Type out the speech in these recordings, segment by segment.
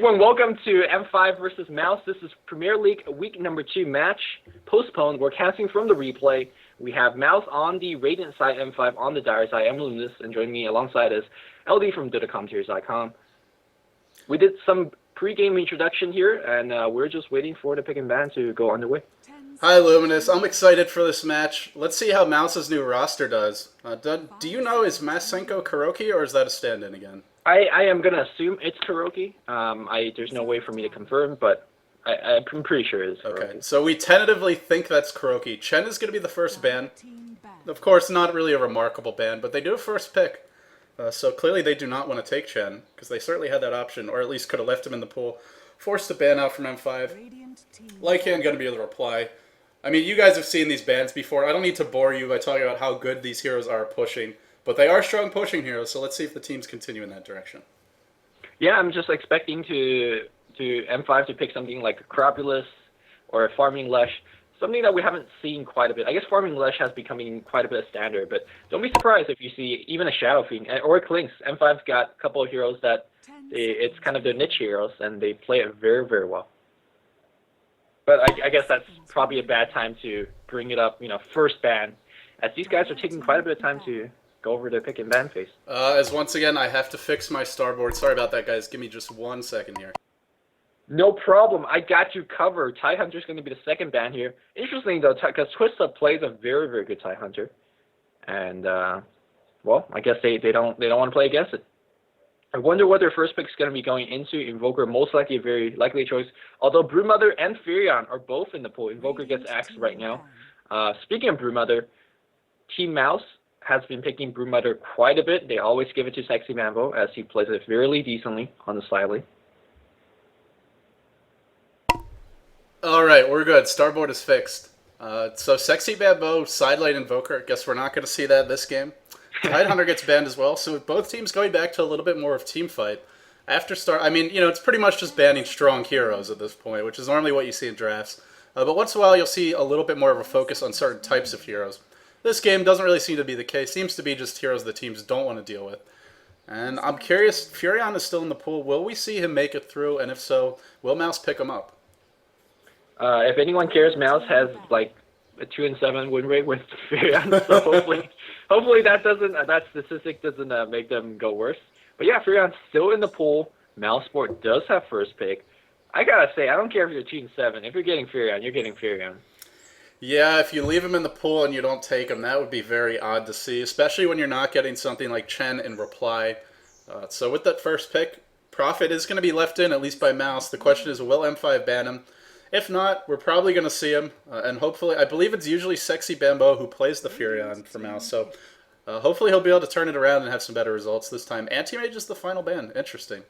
everyone, welcome to M5 versus Mouse. This is Premier League week number 2 match, postponed. We're casting from the replay. We have Mouse on the Radiant side, M5 on the Dire side. I'm Luminous, and joining me alongside is LD from DOTAcommentaries.com. We did some pre-game introduction here, and we're just waiting for the pick and ban to go underway. Hi Luminous, I'm excited for this match. Let's see how Mouse's new roster does. Do you know, is Masenko Kuroki, or is that a stand-in again? I am going to assume it's Kuroki. There's no way for me to confirm, but I'm pretty sure it is Kuroki. Okay, so we tentatively think that's Kuroki. Chen is going to be the first ban. Of course, not really a remarkable ban, but they do have first pick. So clearly they do not want to take Chen, because they certainly had that option, or at least could have left him in the pool. Forced to ban out from M5. Lycan going to be able to reply. I mean, you guys have seen these bans before. I don't need to bore you by talking about how good these heroes are pushing. But they are strong pushing heroes, so let's see if the teams continue in that direction. Yeah, I'm just expecting to M5 to pick something like Acropolis or Farming Lesh, something that we haven't seen quite a bit. I guess Farming Lesh has becoming quite a bit of standard, but don't be surprised if you see even a Shadow Fiend or a Klinx. M5's got a couple of heroes that it's kind of their niche heroes, and they play it very, very well. But I guess that's probably a bad time to bring it up, first ban, as these guys are taking quite a bit of time to go over the pick and ban phase. As once again, I have to fix my starboard. Sorry about that, guys. Give me just 1 second here. No problem. I got you covered. Tidehunter's going to be the second ban here. Interesting, though, because Twista plays a very, very good Tidehunter. And, well, I guess they don't want to play against it. I wonder what their first pick is going to be going into. Invoker, most likely a very likely choice. Although Broodmother and Furion are both in the pool. Invoker gets axed right now. Speaking of Broodmother, Team Mouse has been picking Broodmother quite a bit. They always give it to Sexy Bambo, as he plays it very decently on the side lane. Alright, we're good. Starboard is fixed. So Sexy Bambo, side lane Invoker. Guess we're not going to see that this game. Tidehunter gets banned as well, so both teams going back to a little bit more of team fight. After I mean, it's pretty much just banning strong heroes at this point, which is normally what you see in drafts. But once in a while, you'll see a little bit more of a focus on certain types of heroes. This game doesn't really seem to be the case. Seems to be just heroes the teams don't want to deal with. And I'm curious, Furion is still in the pool. Will we see him make it through? And if so, will Mouse pick him up? If anyone cares, Mouse has like a 2-7 win rate with Furion, so hopefully that statistic doesn't make them go worse. But yeah, Furion's still in the pool. Mouse Sport does have first pick. I gotta say, I don't care if you're 2-7. If you're getting Furion, you're getting Furion. Yeah, if you leave him in the pool and you don't take him, that would be very odd to see, especially when you're not getting something like Chen in reply. So with that first pick, Profit is going to be left in, at least by Mouse. The question is, will M5 ban him? If not, we're probably going to see him, and hopefully, I believe it's usually Sexy Bambo who plays the Furion for Mouse, so hopefully he'll be able to turn it around and have some better results this time. Anti-Mage is the final ban. Interesting.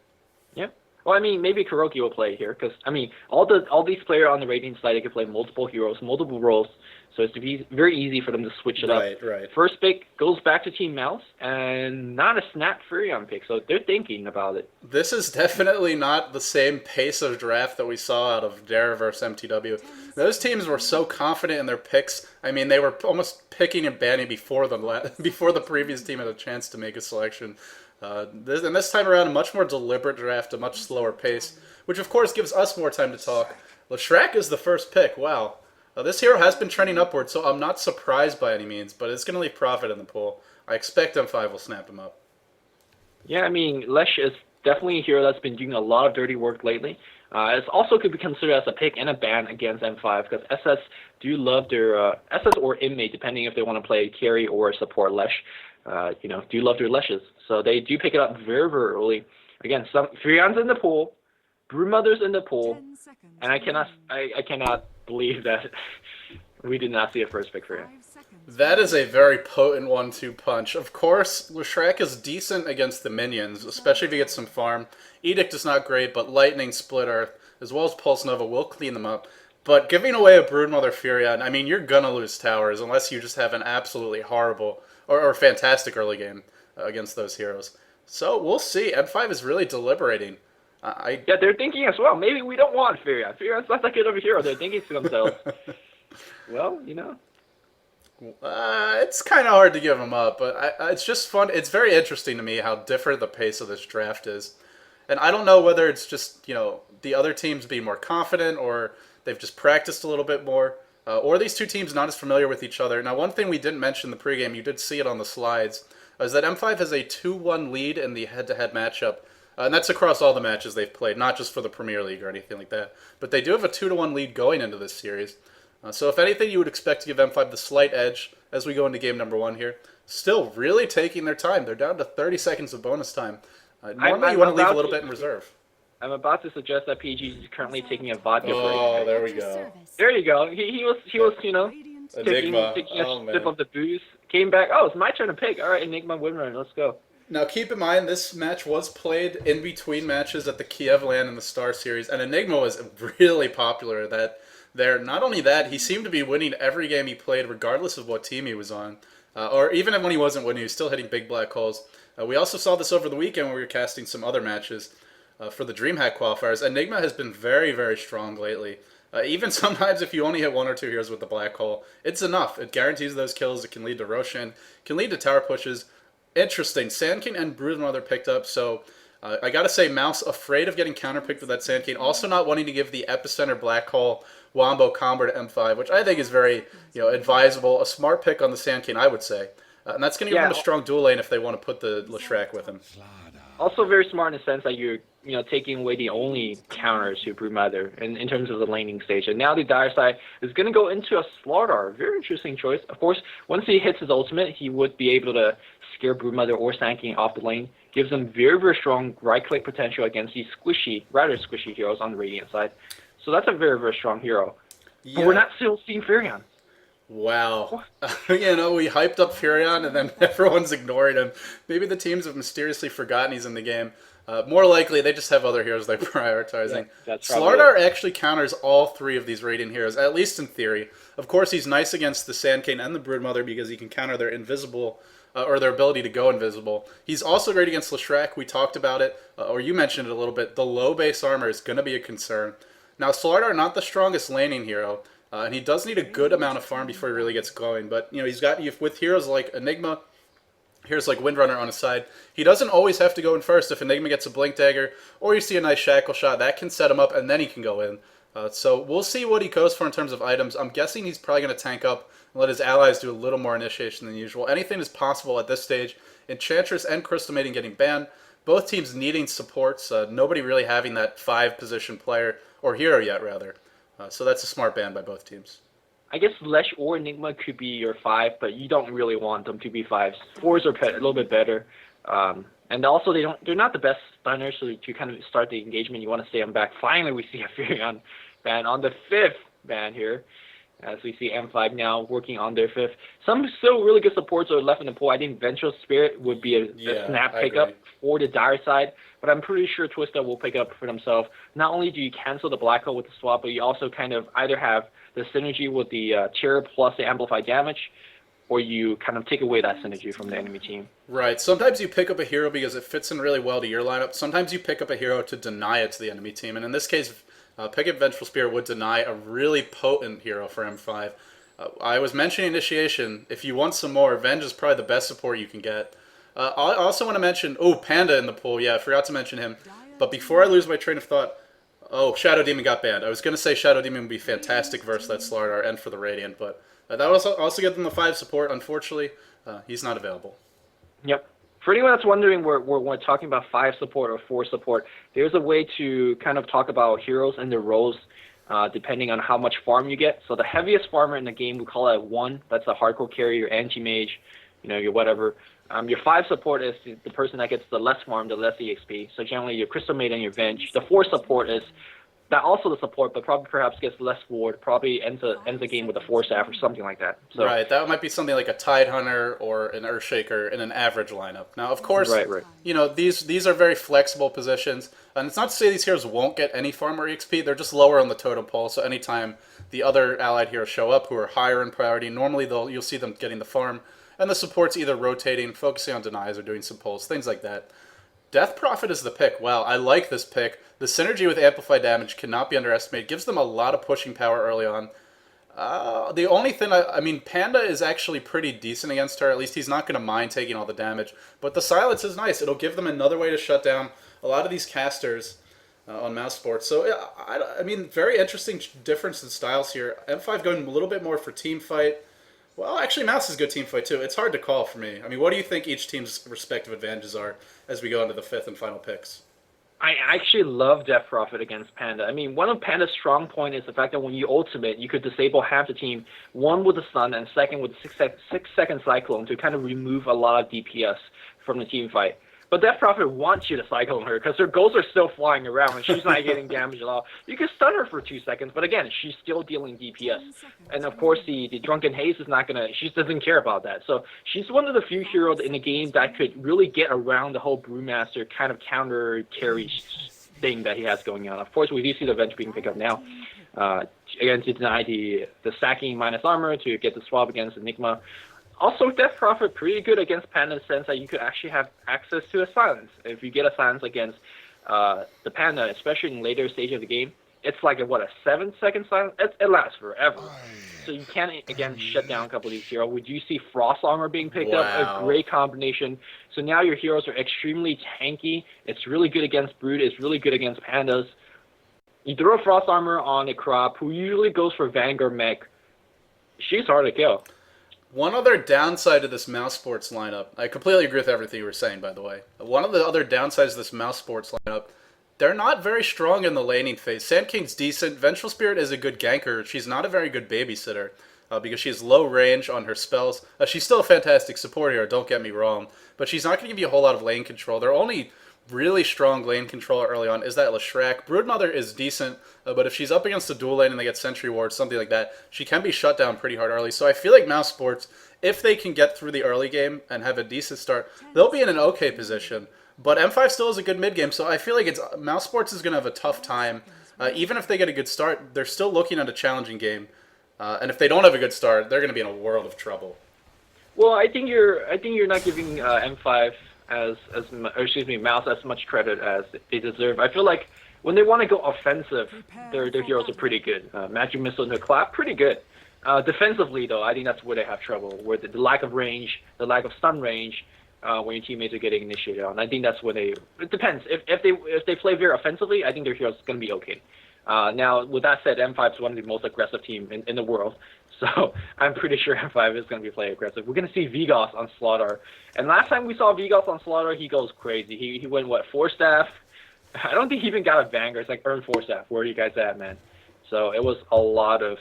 Yeah. Well, I mean, maybe Kuroki will play here, because, I mean, all these players on the Radiant side, they can play multiple heroes, multiple roles, so it's very easy for them to switch it up. Right. First pick goes back to Team Mouse, and not a snap Furion pick, so they're thinking about it. This is definitely not the same pace of draft that we saw out of Dara versus MTW. Those teams were so confident in their picks. I mean, they were almost picking and banning before the previous team had a chance to make a selection. And this time around, a much more deliberate draft, a much slower pace, which of course gives us more time to talk. Leshrac is the first pick. Wow. This hero has been trending upward, so I'm not surprised by any means, but it's going to leave Profit in the pool. I expect M5 will snap him up. Yeah, I mean, Lesh is definitely a hero that's been doing a lot of dirty work lately. It also could be considered as a pick and a ban against M5, because SS do love their SS or inmate, depending if they want to play carry or support Lesh. Do love their Leshes. So they do pick it up very, very early. Again, Furion's in the pool, Broodmother's in the pool, and I cannot believe that we did not see a first pick for him. That is a very potent 1-2 punch. Of course, Leshrac is decent against the minions, especially if you get some farm. Edict is not great, but Lightning, Split Earth, as well as Pulse Nova will clean them up. But giving away a Broodmother Furion, I mean, you're going to lose towers unless you just have an absolutely horrible or fantastic early game against those heroes. So we'll see. M5 is really deliberating. Yeah, they're thinking as well. Maybe we don't want Furion. Furion's not that good of a hero. They're thinking to themselves, well, It's kind of hard to give him up, but it's just fun. It's very interesting to me how different the pace of this draft is. And I don't know whether it's just, the other teams being more confident or they've just practiced a little bit more. Or these two teams not as familiar with each other. Now, one thing we didn't mention in the pregame, you did see it on the slides, is that M5 has a 2-1 lead in the head-to-head matchup. And that's across all the matches they've played, not just for the Premier League or anything like that. But they do have a 2-1 lead going into this series. So if anything, you would expect to give M5 the slight edge as we go into game number 1 here. Still really taking their time. They're down to 30 seconds of bonus time. Normally you want to leave a little bit in reserve. I'm about to suggest that PG is currently taking a vodka break. Oh, there we go. There you go. He was taking a sip of the booze. Came back. Oh, it's my turn to pick. All right, Enigma Windrunner. Let's go. Now, keep in mind, this match was played in between matches at the Kiev LAN and the Star Series, and Enigma was really popular there. Not only that, he seemed to be winning every game he played, regardless of what team he was on. Or even when he wasn't winning, he was still hitting big black holes. We also saw this over the weekend when we were casting some other matches for the DreamHack qualifiers. Enigma has been very, very strong lately. Even sometimes if you only hit 1 or 2 heroes with the black hole, it's enough. It guarantees those kills. It can lead to Roshan, can lead to tower pushes. Interesting. Sand King and Broodmother picked up, so I gotta say, mouz afraid of getting counterpicked with that Sand King, also not wanting to give the Epicenter black hole Wombo combo to M5, which I think is very advisable. A smart pick on the Sand King, I would say. And that's going to give him a strong dual lane if they want to put the Leshrac with him. Also very smart in the sense that you're taking away the only counter to Broodmother in terms of the laning stage. And now the dire side is going to go into a Slardar. Very interesting choice. Of course, once he hits his ultimate, he would be able to scare Broodmother or Sand King off the lane. Gives them very, very strong right-click potential against these rather squishy heroes on the Radiant side. So that's a very, very strong hero. Yeah. But we're not still seeing Furion. Wow. We hyped up Furion and then everyone's ignoring him. Maybe the teams have mysteriously forgotten he's in the game. More likely, they just have other heroes they're prioritizing. Yeah, Slardar actually counters all 3 of these Radiant heroes, at least in theory. Of course, he's nice against the Sand King and the Broodmother because he can counter their invisible, or their ability to go invisible. He's also great against Leshrac. We talked about it, or you mentioned it a little bit. The low base armor is going to be a concern. Now, Slardar, not the strongest laning hero, and he does need a good amount of farm before he really gets going. But, he's got, with heroes like Enigma, heroes like Windrunner on his side, he doesn't always have to go in first. If Enigma gets a Blink Dagger, or you see a nice Shackle Shot, that can set him up, and then he can go in. So we'll see what he goes for in terms of items. I'm guessing he's probably going to tank up and let his allies do a little more initiation than usual. Anything is possible at this stage. Enchantress and Crystal Maiden getting banned. Both teams needing supports. Nobody really having that 5-position player, or hero yet, rather. So that's a smart ban by both teams. I guess Lesh or Enigma could be your 5, but you don't really want them to be 5s. 4s are a little bit better. And also, they're not the best stunners, so to kind of start the engagement, you want to stay on back. Finally, we see a Furion ban on the 5th ban here, as we see M5 now working on their 5th. Some still really good supports are left in the pool. I think Vengeful Spirit would be a snap pickup for the dire side, but I'm pretty sure Twista will pick up for themselves. Not only do you cancel the black hole with the swap, but you also kind of either have the synergy with the Cherub plus the amplified damage, or you kind of take away that synergy from the enemy team. Right. Sometimes you pick up a hero because it fits in really well to your lineup. Sometimes you pick up a hero to deny it to the enemy team. And in this case, picking Vengeful Spirit would deny a really potent hero for M5. I was mentioning Initiation. If you want some more, Venge is probably the best support you can get. I also want to mention, Panda in the pool. Yeah, I forgot to mention him. But before I lose my train of thought, Shadow Demon got banned. I was going to say Shadow Demon would be fantastic versus that Slardar and for the Radiant, but that would also give them the 5 support. Unfortunately, he's not available. Yep. For anyone that's wondering, we're talking about 5 support or 4 support. There's a way to kind of talk about heroes and their roles depending on how much farm you get. So the heaviest farmer in the game, we call it 1. That's a hardcore carry, your anti-mage, your whatever. Your 5 support is the person that gets the less farm, the less EXP. So generally your Crystal Maiden and your Venge. The 4 support is that also the support, but probably perhaps gets less ward, probably ends the game with a 4 staff or something like that. So, right, that might be something like a Tidehunter or an Earthshaker in an average lineup. Now, of course, right. These are very flexible positions, and it's not to say these heroes won't get any farm or EXP. They're just lower on the totem pole. So anytime the other allied heroes show up who are higher in priority, normally you'll see them getting the farm, and the support's either rotating, focusing on denies, or doing some pulls, things like that. Death Prophet is the pick. Wow, I like this pick. The synergy with amplified damage cannot be underestimated. Gives them a lot of pushing power early on. The only thing, I mean, Panda is actually pretty decent against her. At least he's not going to mind taking all the damage. But the silence is nice. It'll give them another way to shut down a lot of these casters on mouse sports. So, yeah, I mean, very interesting difference in styles here. M5 going a little bit more for team fight. Well, actually, mouse is good team fight, too. It's hard to call for me. I mean, what do you think each team's respective advantages are as we go into the fifth and final picks? I actually love Death Prophet against Panda. I mean, one of Panda's strong point is the fact that when you ultimate, you could disable half the team, one with the stun and second with the 6-second cyclone to kind of remove a lot of DPS from the team fight. But Death Prophet wants you to cyclone her because her ghosts are still flying around and she's not getting damage at all. You can stun her for 2 seconds, but again, she's still dealing DPS. And of course, the Drunken Haze is not gonna. She doesn't care about that. So she's one of the few heroes in the game that could really get around the whole Brewmaster kind of counter carry thing that he has going on. Of course, we do see the Venge being picked up now. Again, to deny the sacking minus armor to get the swap against Enigma. Also, Death Prophet pretty good against Panda in the sense that you could actually have access to a silence. If you get a silence against the Panda, especially in later stage of the game, it's like a 7-second silence? It lasts forever. So you can, again, shut down a couple of these heroes. Would you see Frost Armor being picked up? A great combination. So now your heroes are extremely tanky. It's really good against Brood. It's really good against Pandas. You throw Frost Armor on a Crop, who usually goes for Vanguard mech. She's hard to kill. One other downside to this mouse sports lineup, I completely agree with everything you were saying, by the way. One of the other downsides of this mouse sports lineup, they're not very strong in the laning phase. Sand King's decent. Vengeful Spirit is a good ganker. She's not a very good babysitter because she has low range on her spells. She's still a fantastic support hero, don't get me wrong, but she's not going to give you a whole lot of lane control. Their only really strong lane controller early on is that Leshrac. Broodmother is decent, but if she's up against a dual lane and they get Sentry Ward, something like that, she can be shut down pretty hard early. So I feel like Mouse Sports, if they can get through the early game and have a decent start, they'll be in an okay position. But M5 still is a good mid game, so I feel like Mouse Sports is going to have a tough time. Even if they get a good start, they're still looking at a challenging game. And if they don't have a good start, they're going to be in a world of trouble. Well, I think you're not giving M5 Mouse as much credit as they deserve. I feel like when they want to go offensive, their heroes are pretty good. Magic Missile into Clap, pretty good. Defensively, though, I think that's where they have trouble, where the lack of range, the lack of stun range, when your teammates are getting initiated on. I think that's where they. It depends. If they play very offensively, I think their heroes going to be okay. Now, with that said, M5 is one of the most aggressive teams in the world, so I'm pretty sure M5 is going to be playing aggressive. We're going to see Vigos on Slaughter, and last time we saw Vigos on Slaughter, he goes crazy. He went, 4-staff? I don't think he even got a Vanguard. It's like, earn 4-staff. Where are you guys at, man? So it was a lot of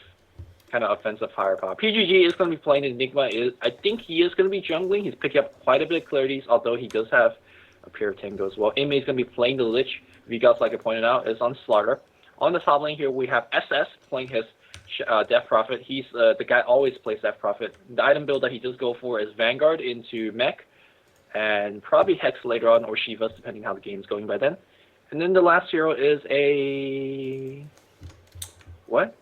kind of offensive firepower. PGG is going to be playing Enigma. I think he is going to be jungling. He's picking up quite a bit of clarities, although he does have a pair of tangos. Well, Inmate is going to be playing the Lich. Vigos, like I pointed out, is on Slaughter. On the top lane here, we have SS playing his Death Prophet. He's the guy always plays Death Prophet. The item build that he does go for is Vanguard into Mech, and probably Hex later on, or Shivas, depending how the game's going by then. And then the last hero is a... What?